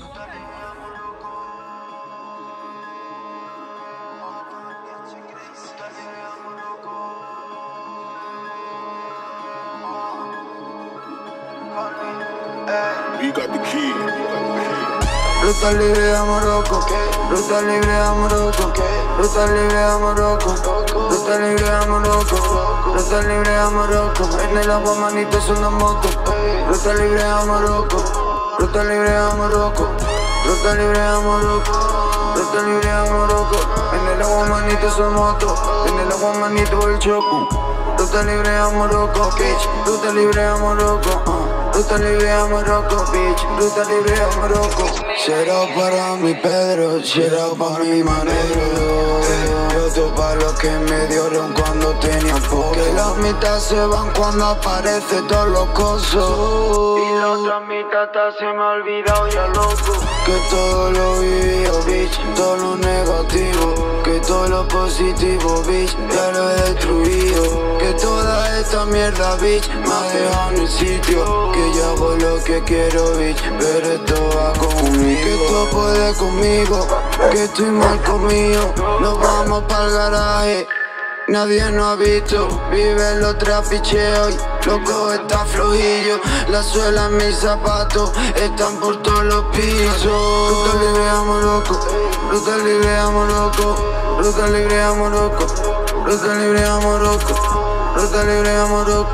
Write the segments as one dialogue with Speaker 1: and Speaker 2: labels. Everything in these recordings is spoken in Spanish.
Speaker 1: You got the key.
Speaker 2: Ruta libre a Morocco, ruta libre a Morocco, ruta libre a Morocco, ruta libre a Morocco, ruta libre a Morocco. En el agua manito es una moto. Ruta libre a Morocco, ruta libre a Morocco, ruta libre a Morocco, ruta libre a Morocco. En el agua manito es una moto, en el agua manito el choco. Ruta libre a Morocco, bitch, ruta libre a Morocco. Ruta libre a Morocco, bitch, ruta libre a Morocco. Será para mi Pedro, será para mi manero. Yo pa' los que me dieron cuando tenía poco. Que la mitad se van cuando aparece todos los cosos. Y la otra mitad hasta se me ha olvidado ya loco. Que todo lo vivido, bitch, todo lo negativo. Que todo lo positivo, bitch, ya lo he destruido. Que toda esta mierda, bitch, me ha dejado en el sitio. Que yo hago lo que quiero, bitch, pero esto va conmigo. Que esto puede conmigo, que estoy mal conmigo. Nos vamos pa'l garaje, nadie nos ha visto. Viven los trapicheos, loco está flojillo. La suela en mis zapatos están por todos los pisos. Ruta libre a Morocco, ruta libre a Morocco, ruta libre a Morocco, ruta libre a Morocco, ruta libre a Morocco,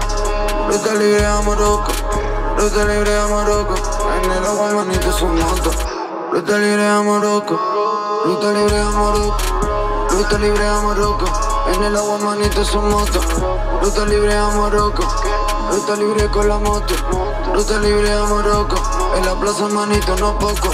Speaker 2: ruta libre a Morocco, ruta libre a Morocco. En el agua manito es un moto. Ruta libre a Morocco, ruta libre a Morocco, ruta libre a Morocco. En el agua manito es un moto. Ruta libre a Morocco, ruta libre con la moto. Ruta libre a Morocco, en la plaza manito no poco.